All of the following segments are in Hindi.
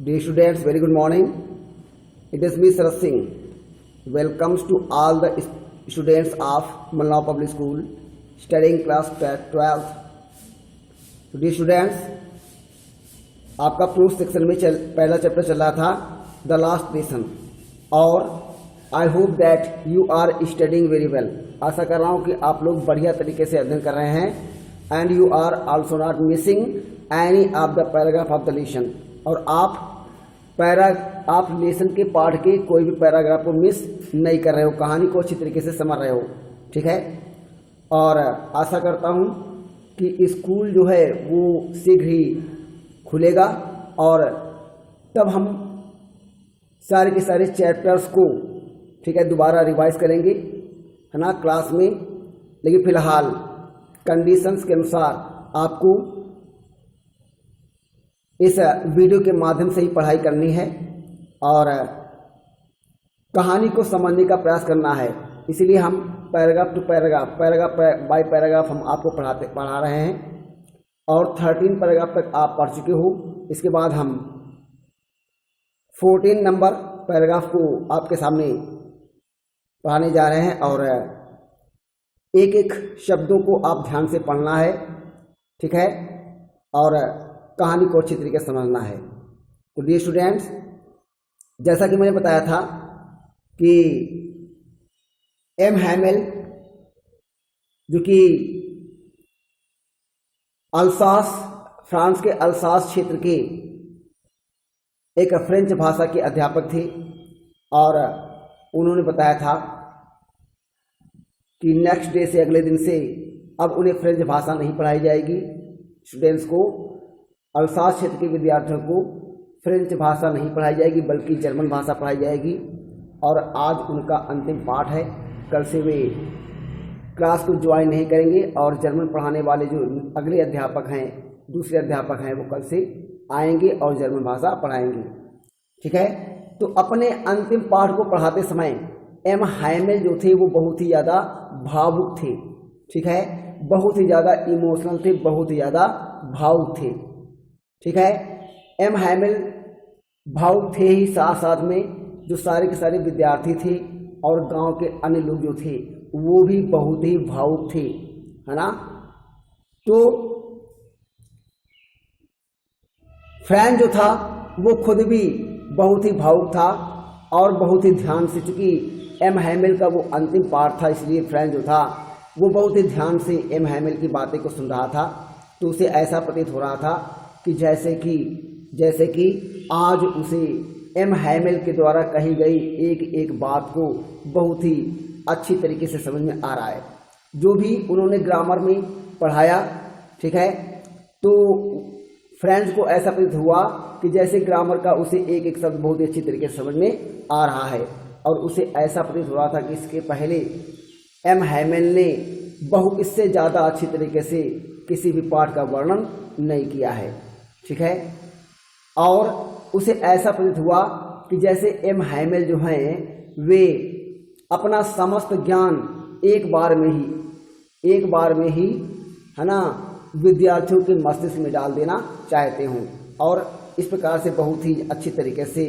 Dear students, very good morning. It is me Sarat Singh. Welcomes to all the students of Malnav Public School studying class 12th. Dear students, आपका प्रूफ सेक्शन में पहला चैप्टर चल रहा था द लास्ट लेसन और I hope that you are studying very well. आशा कर रहा हूँ कि आप लोग बढ़िया तरीके से अध्ययन कर रहे हैं and you are also not missing any of the paragraph of the lesson. और आप लेसन के पाठ के कोई भी पैराग्राफ को मिस नहीं कर रहे हो, कहानी को अच्छी तरीके से समझ रहे हो, ठीक है। और आशा करता हूँ कि स्कूल जो है वो शीघ्र ही खुलेगा और तब हम सारे के सारे चैप्टर्स को, ठीक है, दोबारा रिवाइज करेंगे, है ना, क्लास में। लेकिन फिलहाल कंडीशंस के अनुसार आपको इस वीडियो के माध्यम से ही पढ़ाई करनी है और कहानी को समझने का प्रयास करना है। इसीलिए हम paragraph to paragraph by paragraph हम आपको पढ़ा रहे हैं और 13 पैराग्राफ तक आप पढ़ चुके हो। इसके बाद हम 14 नंबर पैराग्राफ को आपके सामने पढ़ाने जा रहे हैं और एक एक शब्दों को आप ध्यान से पढ़ना है, ठीक है, और कहानी को अच्छी तरीके से समझना है। तो डियर स्टूडेंट्स, जैसा कि मैंने बताया था कि एम हैमेल जो कि अल्सास, फ्रांस के अल्सास क्षेत्र के एक फ्रेंच भाषा के अध्यापक थे और उन्होंने बताया था कि नेक्स्ट डे से, अगले दिन से अब उन्हें फ्रेंच भाषा नहीं पढ़ाई जाएगी। स्टूडेंट्स को, अल्सास क्षेत्र के विद्यार्थियों को फ्रेंच भाषा नहीं पढ़ाई जाएगी बल्कि जर्मन भाषा पढ़ाई जाएगी। और आज उनका अंतिम पाठ है, कल से वे क्लास को ज्वाइन नहीं करेंगे और जर्मन पढ़ाने वाले जो अगले अध्यापक हैं, दूसरे अध्यापक हैं, वो कल से आएंगे और जर्मन भाषा पढ़ाएंगे, ठीक है। तो अपने अंतिम पाठ को पढ़ाते समय एम हैमेल जो थे वो बहुत ही ज़्यादा भावुक थे, ठीक है, बहुत ही ज़्यादा इमोशनल थे, बहुत ही ज़्यादा भावुक थे, ठीक है। एम हैमेल भावुक थे ही, साथ साथ में जो सारे के सारे विद्यार्थी थे और गांव के अन्य लोग जो थे वो भी बहुत ही भावुक थे, है ना। तो फ्रैंक जो था वो खुद भी बहुत ही भावुक था और बहुत ही ध्यान से, चूंकि एम हैमेल का वो अंतिम पाठ था इसलिए फ्रैंक जो था वो बहुत ही ध्यान से एम हैमेल की बातें को सुन रहा था। तो उसे ऐसा प्रतीत हो रहा था कि जैसे कि आज उसे एम हैमेल के द्वारा कही गई एक एक बात को बहुत ही अच्छी तरीके से समझ में आ रहा है। जो भी उन्होंने ग्रामर में पढ़ाया, ठीक है, तो फ्रेंच को ऐसा प्रतीत हुआ कि जैसे ग्रामर का उसे एक एक शब्द बहुत ही अच्छी तरीके से समझ में आ रहा है और उसे ऐसा प्रतीत हो रहा था कि इसके पहले एम हैमेल ने इससे ज़्यादा अच्छी तरीके से किसी भी पाठ का वर्णन नहीं किया है, ठीक है। और उसे ऐसा प्रतीत हुआ कि जैसे एम हैमेल जो हैं वे अपना समस्त ज्ञान एक बार में ही, है ना, विद्यार्थियों के मस्तिष्क में डाल देना चाहते हों। और इस प्रकार से बहुत ही अच्छी तरीके से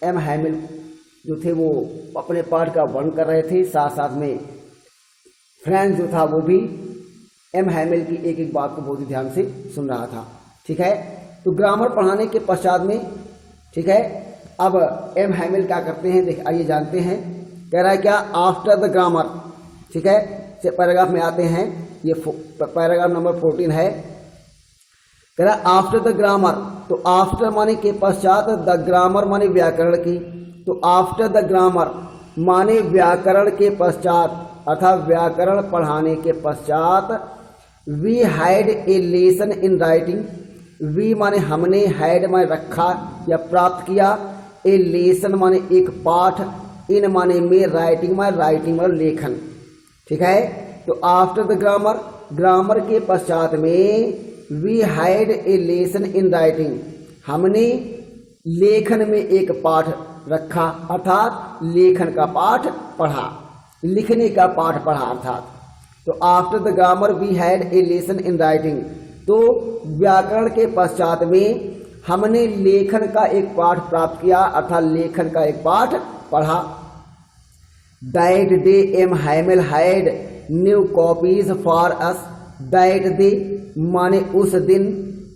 एम हैमेल जो थे वो अपने पाठ का वर्णन कर रहे थे, साथ साथ में फ्रैंक जो था वो भी एम हैमेल की एक एक बात को बहुत ही ध्यान से सुन रहा था, ठीक है। तो ग्रामर पढ़ाने के पश्चात में, ठीक है, अब एम हैमेल क्या करते हैं, देख आइए जानते हैं। कह रहा है क्या, आफ्टर द ग्रामर, ठीक है, से पैराग्राफ में आते हैं, ये पैराग्राफ नंबर 14 है। कह रहा है आफ्टर द ग्रामर, तो आफ्टर माने के पश्चात, द ग्रामर माने व्याकरण की, तो आफ्टर द ग्रामर माने व्याकरण के पश्चात अर्थात व्याकरण पढ़ाने के पश्चात, we had a lesson in writing, we माने हमने, हैड माने रखा या प्राप्त किया, ए लेसन माने एक पाठ, इन माने में, राइटिंग माने लेखन, ठीक है। तो आफ्टर द ग्रामर, ग्रामर के पश्चात में, we had a lesson in writing, हमने लेखन में एक पाठ रखा अर्थात लेखन का पाठ पढ़ा, लिखने का पाठ पढ़ा अर्थात। तो after the grammar we had a lesson in writing, तो व्याकरण के पश्चात में हमने लेखन का एक पाठ प्राप्त किया, अर्थात लेखन का एक पाठ पढ़ा। That day M Hamel had new copies for us. That day माने उस दिन,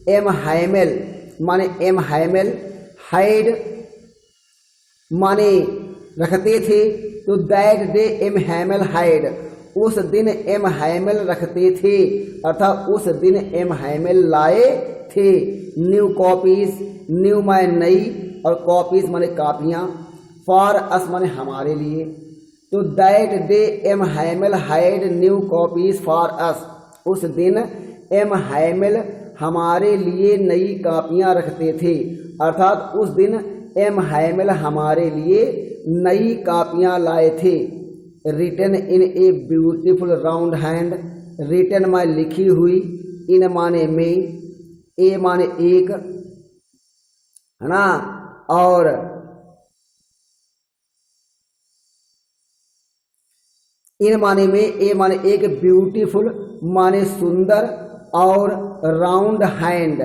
एम हैमिल माने एम हैमिल, हैड माने रखते थे, तो that day M Hamel had, उस दिन एम हैमिल रखते थे, अर्थात उस दिन एम हैमिल लाए थे न्यू कॉपीज, न्यू माने नई और कॉपीज माने कापियाँ, फॉर अस माने हमारे लिए। तो that day M Hamel had new copies for us, उस दिन एम हैमिल हमारे लिए नई कापियाँ रखते थे, अर्थात उस दिन एम हैमिल हमारे लिए नई कापियाँ लाए थे। Written in a beautiful round hand, written माने लिखी हुई, इन माने में, ए माने एक, है ना, और इन माने में, ए माने एक, ब्यूटीफुल माने सुंदर, और राउंड हैंड,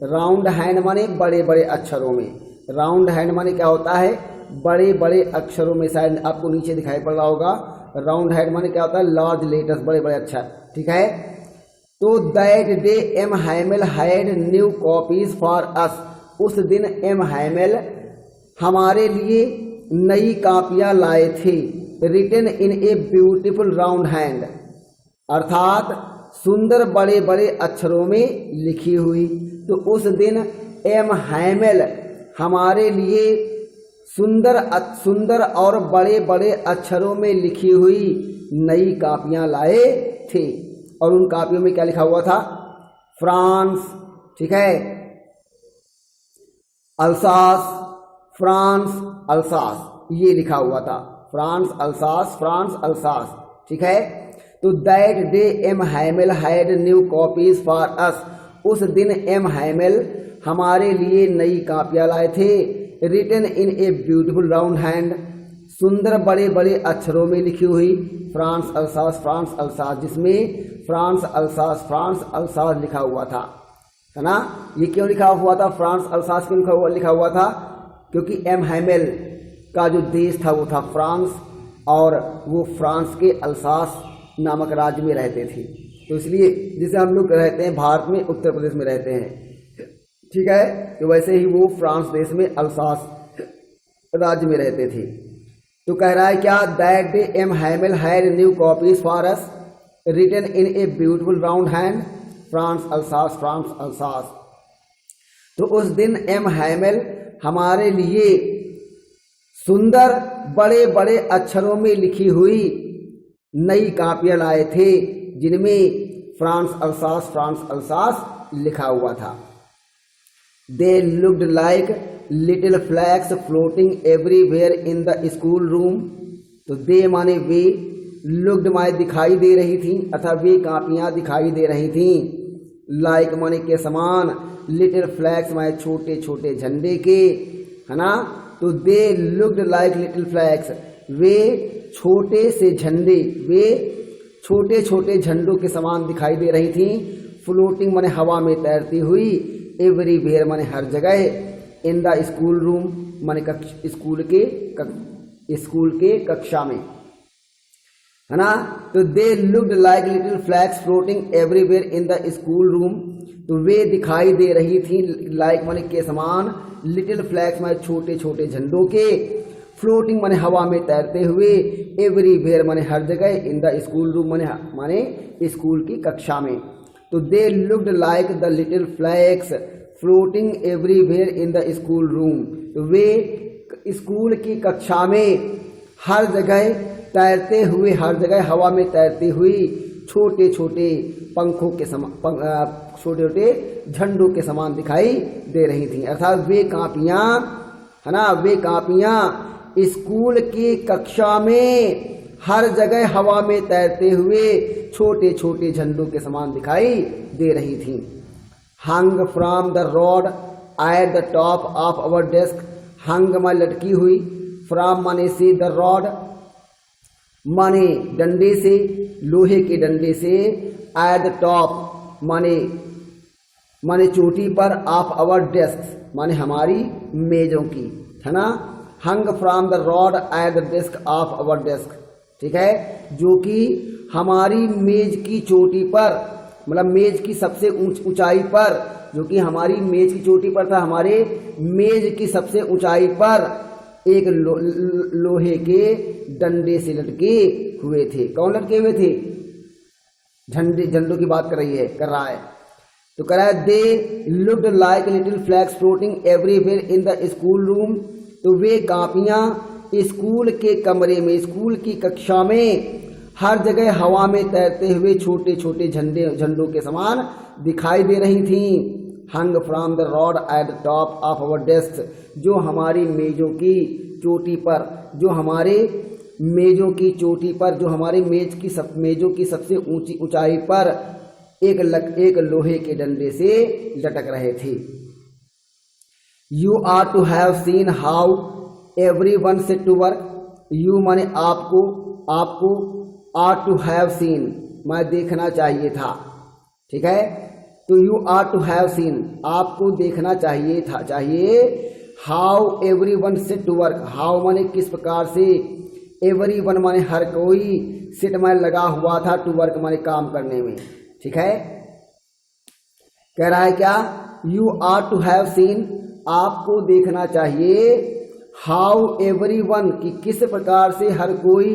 राउंड हैंड माने बड़े बड़े अक्षरों में। राउंड हैंड माने क्या होता है, बड़े बड़े अक्षरों में, शायद आपको नीचे दिखाई पड़ रहा होगा। राउंड हैंड माने क्या होता है, लार्ज लेटर्स, बड़े बड़े अक्षर, ठीक है। तो that day M Hamel had new copies for us, उस दिन एम हैमिल हमारे लिए नई कापियाँ लाए थे। Written in a beautiful round hand, अर्थात सुंदर बड़े बड़े अक्षरों में लिखी हुई। तो उस दिन एम हैमिल हमारे लिए सुंदर और बड़े बड़े अक्षरों में लिखी हुई नई कापियाँ लाए थे। और उन कापियों में क्या लिखा हुआ था, फ्रांस, ठीक है, अल्सास, फ्रांस अल्सास, ये लिखा हुआ था, फ्रांस अल्सास, फ्रांस अल्सास, ठीक है। तो that day M Hamel had new copies for us, उस दिन एम हैमिल हमारे लिए नई कापियाँ लाए थे। Written in a beautiful round hand, सुंदर बड़े बड़े अक्षरों में लिखी हुई, फ्रांस अल्सास, फ्रांस अल्सास, जिसमें फ्रांस अल्सास, फ्रांस अल्सास लिखा हुआ था, है ना। ये क्यों लिखा हुआ था, फ्रांस अल्सास क्यों लिखा हुआ था, क्योंकि एम हैमिल का जो देश था वो था फ्रांस, और वो फ्रांस के अल्सास नामक राज्य में रहते थे। तो इसलिए जिसे हम लोग रहते हैं भारत में, उत्तर प्रदेश में रहते हैं, ठीक है, तो वैसे ही वो फ्रांस देश में अल्सास राज्य में रहते थे। तो कह रहा है क्या, that day M Hamel had new copies for us, written in a beautiful round hand, France Alsace, France Alsace. तो उस दिन एम हैमिल हमारे लिए सुंदर बड़े बड़े अक्षरों में लिखी हुई नई कापियाँ लाए थे, जिनमें फ्रांस अल्सास, फ्रांस अल्सास लिखा हुआ था। दे looked like little flags floating everywhere in the school room. तो दे माने वे, लुक्ड माने दिखाई दे रही थी, अर्थात वे कापियाँ दिखाई दे रही थी, लाइक माने के समान, लिटिल फ्लैग्स माने छोटे छोटे झंडे के, है ना। तो they looked like little flags, वे छोटे से झंडे, वे छोटे छोटे झंडों के समान दिखाई दे रही थी। फ्लोटिंग माने हवा में तैरती हुई, एवरीवेयर माने हर जगह, इन द स्कूल रूम माने स्कूल के कक्षा में, है ना। तो they looked like little flags floating everywhere in the school room, तो वे दिखाई दे रही थी, लाइक माने के समान, लिटिल फ्लैग्स माने छोटे छोटे झंडों के, फ्लोटिंग माने हवा में तैरते हुए, एवरीवेयर माने हर जगह, इन द स्कूल रूम माने स्कूल की कक्षा में। तो they looked like the little flags floating everywhere in the school room, तो वे स्कूल की कक्षा में हर जगह तैरते हुए, हर जगह हवा में तैरती हुई छोटे छोटे पंखों के समान, छोटे छोटे झंडों के समान दिखाई दे रही थी। अर्थात वे कापियाँ, है ना, वे कापियाँ स्कूल की कक्षा में हर जगह हवा में तैरते हुए छोटे छोटे झंडों के समान दिखाई दे रही थी। Hung from the rod at the top of our desk, hung माने लटकी हुई, फ्रॉम माने से, द रॉड माने डंडे से, लोहे के डंडे से, एट द टॉप माने माने चोटी पर, ऑफ आवर डेस्क माने हमारी मेजों की, है ना। Hung from the rod at the desk of our desk, ठीक है, जो कि हमारी मेज की चोटी पर, मतलब मेज की सबसे ऊंचाई पर, जो कि हमारी मेज की चोटी पर था, हमारे मेज की सबसे ऊंचाई पर एक लोहे के डंडे से लटके हुए थे। कौन लटके हुए थे? झंडों की बात कर रहा है। तो कह रहा है दे looked like little flags floating everywhere in the school room. तो वे कापियां स्कूल के कमरे में, स्कूल की कक्षा में हर जगह हवा में तैरते हुए छोटे छोटे झंडों के समान दिखाई दे रही थीं। Hung from the rod at the top of our desk, जो हमारी मेजों की चोटी पर, जो हमारे मेजों की चोटी पर, जो हमारी मेजों की सबसे ऊंचाई पर एक लोहे के डंडे से लटक रहे थे। You are to have seen how every one set to work. You माने आपको, आपको, आर टू हैव सीन मैं देखना चाहिए था, ठीक है। तो you are to have seen, आपको देखना चाहिए था, चाहिए। How every one set to work, how माने किस प्रकार से, एवरी वन माने हर कोई, सेट माने लगा हुआ था, टू वर्क माने काम करने में, ठीक है। कह रहा है क्या? You are to have seen, आपको देखना चाहिए। हाउ एवरी वन, कि किस प्रकार से हर कोई,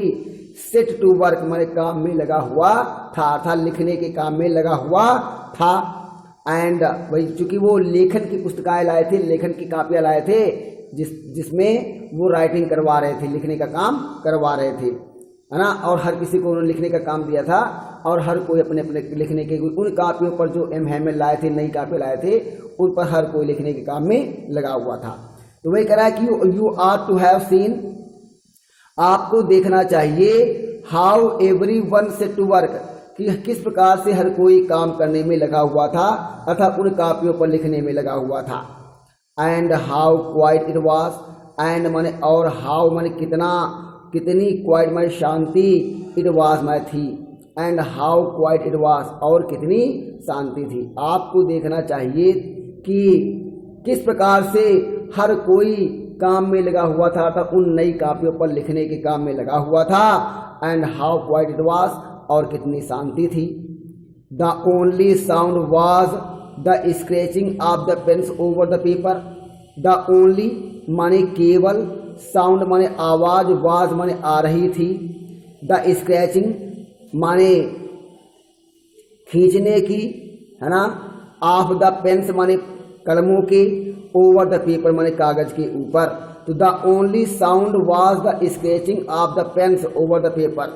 सेट टू वर्क माने काम में लगा हुआ था, अर्थात लिखने के काम में लगा हुआ था। एंड वही, चूंकि वो लेखन की पुस्तकाएं लाए थे, लेखन की कापियां लाए थे, जिसमें वो राइटिंग करवा रहे थे, लिखने का काम करवा रहे थे, है ना। और हर किसी को उन्होंने लिखने का काम दिया था, और हर कोई अपने अपने लिखने के, उन कापियों पर जो एम हैमिल लाए थे, नई कापियां लाए थे, उन पर हर कोई लिखने के काम में लगा हुआ था। तो वही कह रहा है कि you are to have seen, आपको देखना चाहिए। How every one set to work, कि किस प्रकार से हर कोई काम करने में लगा हुआ था, अर्थात उन कापियों पर लिखने में लगा हुआ था। And how quiet it was, and माने और, हाउ माने कितना, कितनी, क्वाइट माने शांति, इट वाज माने थी, and how quiet it was, और कितनी शांति थी। आपको देखना चाहिए कि किस प्रकार से हर कोई काम में लगा हुआ था, अर्थात उन नई कापियों पर लिखने के काम में लगा हुआ था। And how quiet it was, और कितनी शांति थी। The only sound was the scratching of the pens over the paper. The only माने केवल, साउंड माने आवाज, वाज माने आ रही थी, द स्क्रैचिंग माने खींचने की, है ना, ऑफ द पेन्स माने कलमों के, ओवर द पेपर माने कागज के ऊपर। तो the only sound was the scratching of the pens over the paper,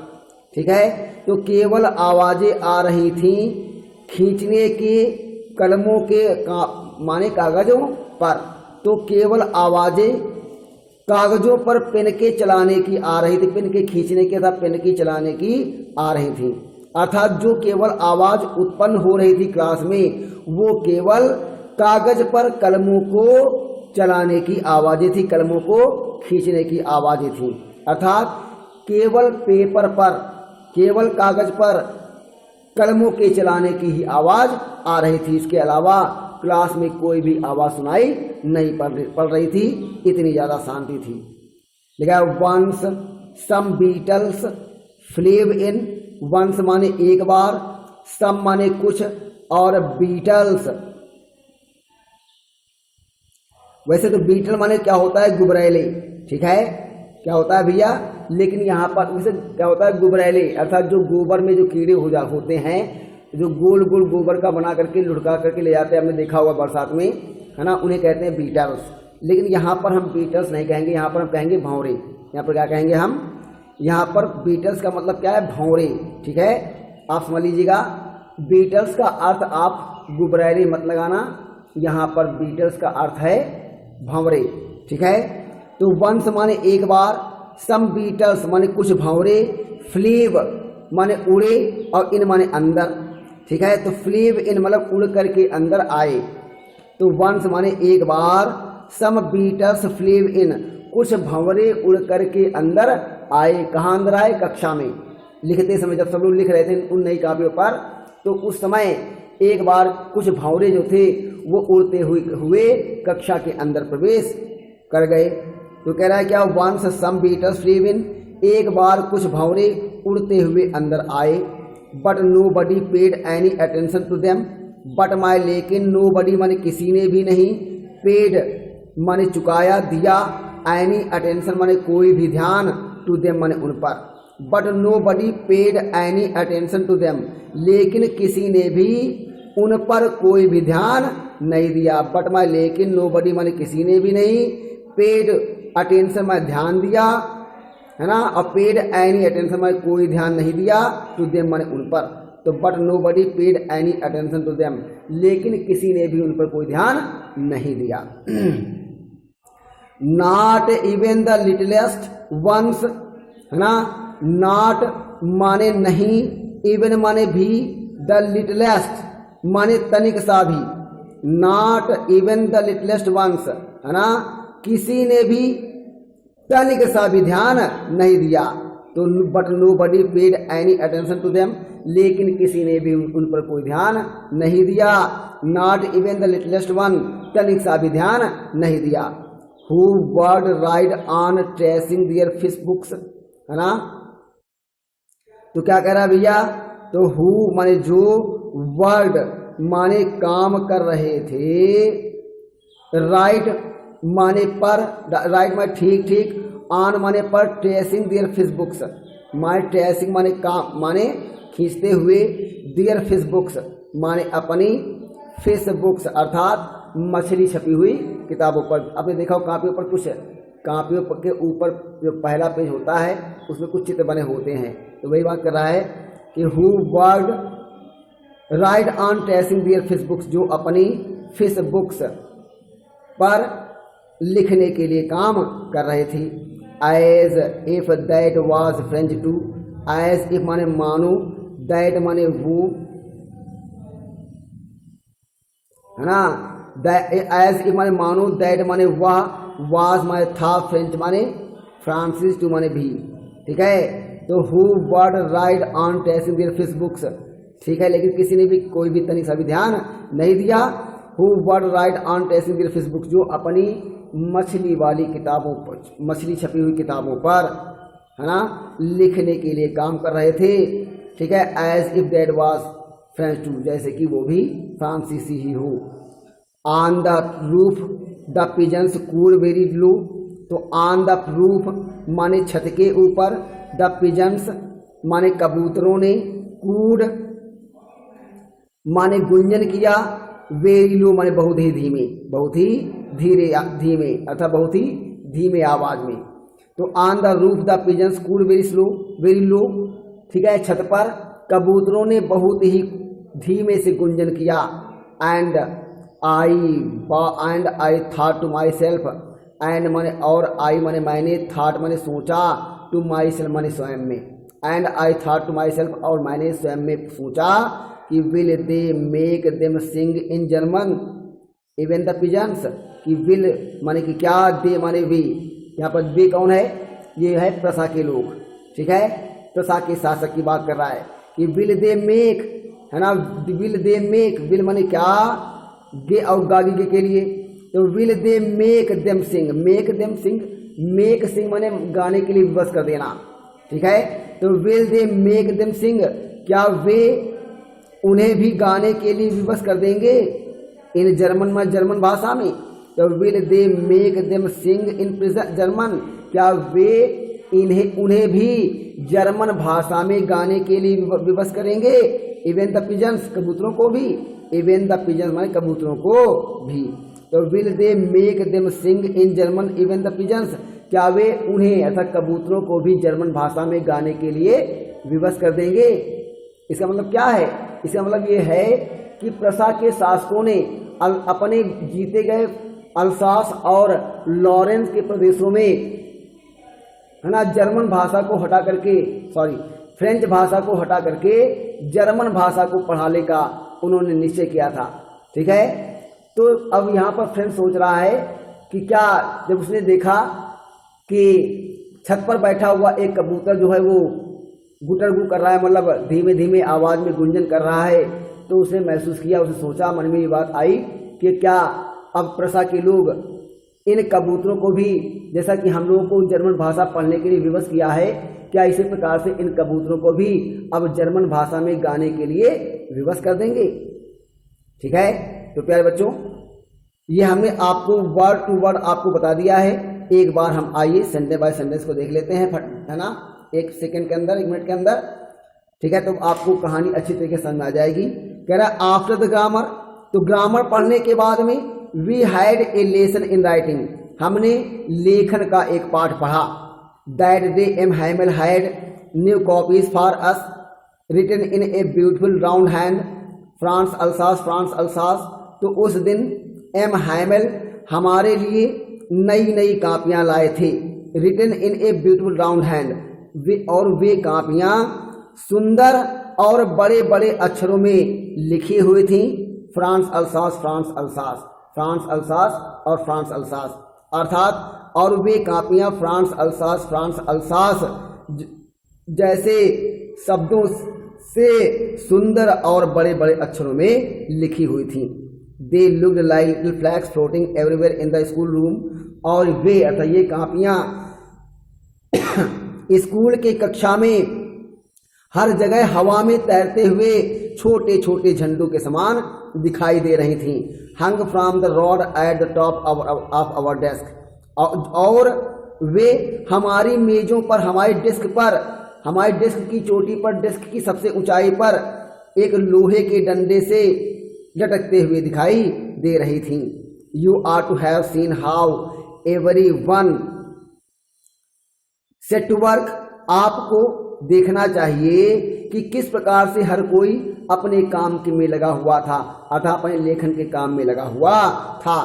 ठीक है। तो केवल आवाजें आ रही थीं खींचने के कलमों के माने कागजों पर। तो केवल आवाजें कागजों पर पेन के चलाने की आ रही थी, पेन के खींचने के था, पेन की चलाने की आ रही थी। अर्थात जो केवल आवाज उत्पन्न हो रही थी क्लास में, वो केवल कागज पर कलमों को चलाने की आवाजें थी, कलमों को खींचने की आवाजें थी। अर्थात केवल पेपर पर, केवल कागज पर कलमों के चलाने की ही आवाज आ रही थी। इसके अलावा क्लास में कोई भी आवाज सुनाई नहीं पड़ रही थी, इतनी ज्यादा शांति थी। लिखा वंस सम बीटल्स फ्लेव इन। वंस माने एक बार, सम माने कुछ, और बीटल्स, वैसे तो बीटल माने क्या होता है? गुबरैले, ठीक है, क्या होता है भैया? लेकिन यहाँ पर वैसे क्या होता है? गुबरैले, अर्थात जो गोबर में जो कीड़े होते हैं, जो गोल गोल गोबर का बना करके लुढ़का करके ले जाते हैं, हमने देखा हुआ बरसात में, है ना, उन्हें कहते हैं बीटल्स। लेकिन यहाँ पर हम बीटल्स नहीं कहेंगे, यहाँ पर हम कहेंगे भंवरे। यहाँ पर क्या कहेंगे हम? यहाँ पर बीटल्स का मतलब क्या है? भंवरे, ठीक है, आप समझ लीजिएगा। बीटल्स का अर्थ आप गुबरैले मत लगाना, यहाँ पर बीटल्स का अर्थ है भंवरे, ठीक है। तो वंस माने एक बार, सम बीटल्स माने कुछ भंवरे, फ्लीव माने उड़े, और इन माने अंदर, ठीक है। तो फ्लीव इन मतलब उड़ करके अंदर आए। तो वंस माने एक बार, सम बीटल्स फ्लीव इन, कुछ भंवरे उड़ करके अंदर आए। कहाँ अंदर आए? कक्षा में लिखते समय, जब सब लोग लिख रहे थे उन नई कापियों पर, तो उस समय एक बार कुछ भंवरे जो थे वो उड़ते हुए कक्षा के अंदर प्रवेश कर गए। तो कह रहा है क्या, वंस सम बीटल्स फ्लेव इन, एक बार कुछ भंवरे उड़ते हुए अंदर आए। But nobody paid any attention to them, but my लेकिन नो बडी माने किसी ने भी नहीं, पेड माने चुकाया दिया, एनी अटेंशन माने कोई भी ध्यान, टू देम माने उन पर। But nobody paid any attention to them, लेकिन किसी ने भी उन पर कोई भी ध्यान नहीं दिया। बट माय लेकिन नो बडी माने किसी ने भी नहीं, पेड अटेंशन माने ध्यान दिया, है ना, और पेड एनी अटेंशन माने कोई ध्यान नहीं दिया, टू देम माने उन पर। तो but nobody paid any attention to them, लेकिन किसी ने भी उन पर कोई ध्यान नहीं दिया। Not even the littlest ones, है ना, नॉट माने नहीं, इवन माने भी, द लिटलेस्ट माने तनिक सा भी, not even the littlest ones, है ना, किसी ने भी तनिक सा भी ध्यान नहीं दिया। तो but nobody paid any attention to them, लेकिन किसी ने भी उन पर कोई ध्यान नहीं दिया। Not even the littlest one, तनिक सा भी ध्यान नहीं दिया। Who word ride on tracing their fish books, है ना। तो क्या कह रहा है भैया, तो हु माने जो, वर्ड माने काम कर रहे थे, राइट माने पर, राइट माने ठीक ठीक, ऑन माने पर, ट्रेसिंग दियर फिश बुक्स माने ट्रेसिंग माने काम माने खींचते हुए, दियर फिश बुक्स माने अपनी फिश बुक्स अर्थात मछली छपी हुई किताबों पर। आपने देखा हो कापियों पर, कुछ कापियों के ऊपर जो पहला पेज होता है उसमें कुछ चित्र बने होते हैं। तो वही बात कर रहा है कि who word write on tracing their fish books, जो अपनी फिश बुक्स पर लिखने के लिए काम कर रहे थे। As if that was French too, as if माने मानो, दैट माने वो, है ना, एज इफ माने मानो, दैट माने वह, वाज माने था, फ्रेंच माने फ्रांसिस, टू माने भी, ठीक है। तो who word write on tracing their fish books, ठीक है, लेकिन किसी ने भी कोई भी तनिक सा भी ध्यान नहीं दिया। Who word write on tracing their fish books, जो अपनी मछली वाली किताबों पर, मछली छपी हुई किताबों पर, है ना, लिखने के लिए काम कर रहे थे, ठीक है। As if that was French too, जैसे कि वो भी फ्रांसीसी ही हो। On the roof the pigeons cooed very low, तो ऑन द रूफ माने छत के ऊपर, द पिजन्स माने कबूतरों ने, कूड माने गुंजन किया, वेरी लो माने बहुत ही धीमे, बहुत ही धीमे अर्थात बहुत ही धीमे आवाज में। तो on the roof the pigeons cooed very low, ठीक है, छत पर कबूतरों ने बहुत ही धीमे से गुंजन किया। And I thought to myself, and माने और, आई माने मैंने, थॉट माने सोचा, टू माई सेल्फ माने स्वयं में। And I thought to myself, और मैंने स्वयं में सोचा कि will they make them sing in German even the pigeons, कि विल माने कि क्या, दे माने वे, यहाँ पर वे कौन है, ये है प्रसा के लोग, ठीक है, प्रसा के शासक की बात कर रहा है कि विल दे मेक, है ना, विल दे मेक, विल माने क्या, दे और गागी के लिए, तो will they make them sing, make them sing, make sing माने गाने के लिए विवश कर देना, ठीक है। तो विल दे मेक देम सिंग, क्या वे उन्हें भी गाने के लिए विवश कर देंगे इन जर्मन में, जर्मन भाषा में। तो will they make them sing in German, क्या वे उन्हें भी जर्मन भाषा में गाने के लिए विवश करेंगे। इवन द पिजन्स, कबूतरों को भी, इवन द पिजन्स माने कबूतरों को भी। तो will they make them sing in German even the pigeons, क्या वे उन्हें अर्थात कबूतरों को भी जर्मन भाषा में गाने के लिए विवश कर देंगे। इसका मतलब क्या है, इसका मतलब ये है कि प्रसा के शासकों ने अपने जीते गए अल्सास और लॉरेंस के प्रदेशों में, है ना, जर्मन भाषा को हटा करके, फ्रेंच भाषा को हटा करके जर्मन भाषा को पढ़ाने का उन्होंने निश्चय किया था, ठीक है। तो अब यहाँ पर फ्रेंच सोच रहा है कि क्या, जब उसने देखा कि छत पर बैठा हुआ एक कबूतर जो है वो गुटरगू कर रहा है, मतलब धीमे धीमे आवाज में गुंजन कर रहा है, तो उसने महसूस किया, उसने सोचा, मन में ये बात आई कि क्या अब प्रसा के लोग इन कबूतरों को भी, जैसा कि हम लोगों को जर्मन भाषा पढ़ने के लिए विवश किया है, क्या इसी प्रकार से इन कबूतरों को भी अब जर्मन भाषा में गाने के लिए विवश कर देंगे। ठीक है, तो प्यारे बच्चों, ये हमने आपको वर्ड टू वर्ड आपको बता दिया है। एक बार हम आइए सेंटेंस बाय सेंटेंस को देख लेते हैं, है ना, 1 सेकंड के अंदर, 1 मिनट के अंदर। ठीक है, तो आपको कहानी अच्छी तरीके से समझ में आ जाएगी। कह रहा है आफ्टर द ग्रामर, तो ग्रामर पढ़ने के बाद में we had a lesson in writing, हमने लेखन का एक पाठ पढ़ा। That day M Hamel had new copies for us written in a beautiful round hand France Alsace, France Alsace. तो उस दिन एम हैमल हमारे लिए नई नई कापियाँ लाए थे, written in a beautiful round hand, और वे कापियाँ सुंदर और बड़े बड़े अक्षरों में लिखी हुई थी। France Alsace, France Alsace, France Alsace और फ्रांस अल्सास, अर्थात और वे कापियाँ फ्रांस अल्सास, फ्रांस अल्सास जैसे शब्दों से सुंदर और बड़े बड़े अक्षरों में लिखी हुई थी। दे looked like little flags floating everywhere in the school room, और वे अर्थात ये कापियाँ स्कूल के कक्षा में हर जगह हवा में तैरते हुए छोटे छोटे झंडों के समान दिखाई दे रही थीं। Hung from the rod at the top of our desk, और वे हमारी मेजों पर, हमारी डेस्क की चोटी पर, डेस्क की सबसे ऊंचाई पर एक लोहे के डंडे से लटकते हुए दिखाई दे रही थीं। You are to have seen how every one set to work, आपको देखना चाहिए कि किस प्रकार से हर कोई अपने काम के में लगा हुआ था, अर्थात अपने लेखन के काम में लगा हुआ था।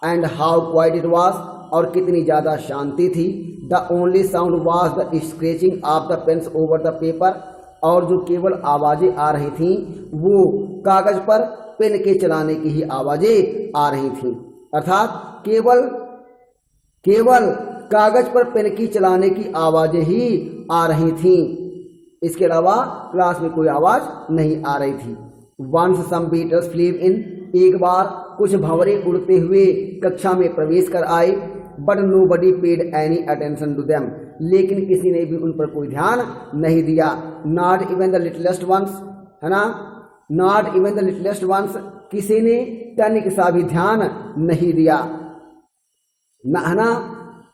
And how quiet it was, और कितनी ज़्यादा शांति थी। The only sound was the scratching of the pens over the paper, और जो केवल आवाज़ें आ रही थीं वो कागज़ पर पेन के चलाने की ही आवाज़ें आ रही थीं, अर्थात केवल कागज़ पर पेन की चलाने की आवाज़ें ही आ रही थीं, इसके अलावा क्लास में कोई आवाज़ नहीं आ रही थी। वंस सम बीटल्स फ्लीव इन, एक बार कुछ भंवरे उड़ते हुए कक्षा में प्रवेश कर आए। But nobody paid any attention to them, लेकिन किसी ने भी उन पर कोई ध्यान नहीं दिया। Not even the littlest ones, है ना, not even the littlest ones, किसी ने तनिक सा भी ध्यान नहीं दिया, है ना,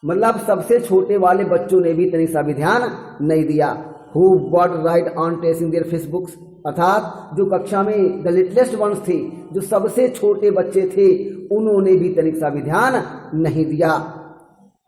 मतलब सबसे छोटे वाले बच्चों ने भी तनिक सा भी ध्यान नहीं दिया। Who would write on testing their fish books, अर्थात जो कक्षा में द लिटलेस्ट वंस थे, जो सबसे छोटे बच्चे थे, उन्होंने भी तनिक सा भी ध्यान नहीं दिया,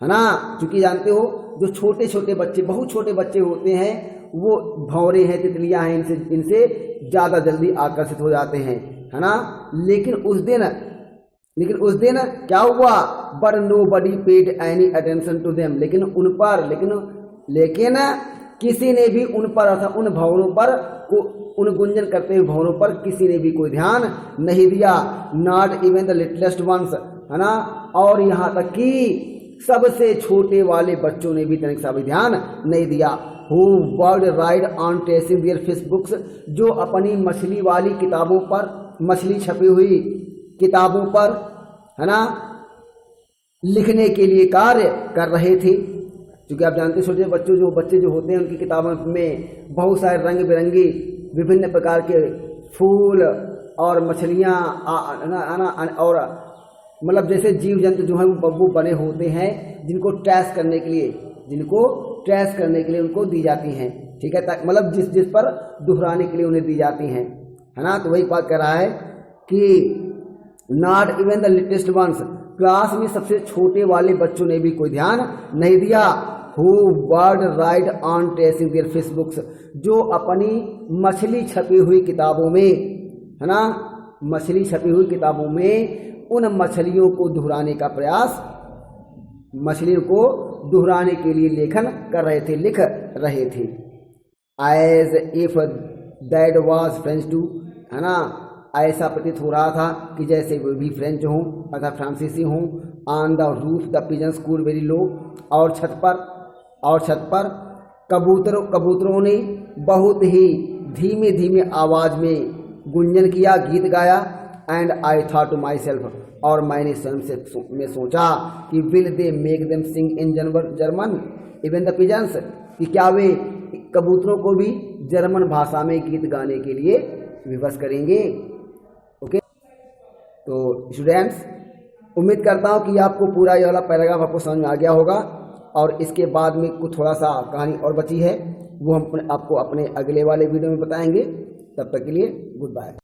है ना। क्योंकि जानते हो जो छोटे छोटे बच्चे, बहुत छोटे बच्चे होते हैं, वो भंवरे हैं, तितलियां हैं, इनसे ज़्यादा जल्दी आकर्षित हो जाते हैं, है ना। लेकिन उस दिन क्या हुआ, but nobody paid any attention to them, लेकिन किसी ने भी उन पर, अर्थात उन भंवरों पर, उन गुंजन करते हुए भंवरों पर किसी ने भी कोई ध्यान नहीं दिया। Not even the littlest ones, है ना, और यहाँ तक कि सबसे छोटे वाले बच्चों ने भी तनिक सा भी ध्यान नहीं दिया। Who would write on testing their fish books, जो अपनी मछली वाली किताबों पर, मछली छपी हुई किताबों पर, है ना, लिखने के लिए कार्य कर रहे थे। क्योंकि आप जानते हैं छोटे बच्चे जो होते हैं, उनकी किताबों में बहुत सारे रंग बिरंगी विभिन्न प्रकार के फूल और मछलियाँ, और मतलब जैसे जीव जंतु जो हैं वो बने होते हैं, जिनको ट्रेस करने के लिए उनको दी जाती हैं। ठीक है, मतलब जिस पर दोहराने के लिए उन्हें दी जाती हैं, है ना। तो वही बात कर रहा है कि not even the littlest ones, class में सबसे छोटे वाले बच्चों ने भी कोई ध्यान नहीं दिया। Who would write on testing their fish books, जो अपनी मछली छपी हुई किताबों में, है ना, मछली छपी हुई किताबों में उन मछलियों को दोहराने का प्रयास, मछलियों को दोहराने के लिए लेखन कर रहे थे, लिख रहे थे। As if that was French too, है ना, ऐसा प्रतीत हो रहा था कि जैसे वे भी फ्रेंच हों अर्थात फ्रांसीसी हों। On the roof the pigeons cooed very low, और छत पर कबूतरों ने बहुत ही धीमे धीमे आवाज़ में गुंजन किया, गीत गाया। And I thought to myself, और मैंने स्वयं से में सोचा कि will they make them sing in German even the pigeons, कि क्या वे कबूतरों को भी जर्मन भाषा में गीत गाने के लिए विवश करेंगे। ओके, तो स्टूडेंट्स उम्मीद करता हूँ कि आपको पूरा ये वाला पैराग्राफ आपको समझ में आ गया होगा, और इसके बाद में कुछ थोड़ा सा कहानी और बची है, वो हम आपको अपने अगले वाले वीडियो में बताएंगे। तब तक के लिए गुड बाय।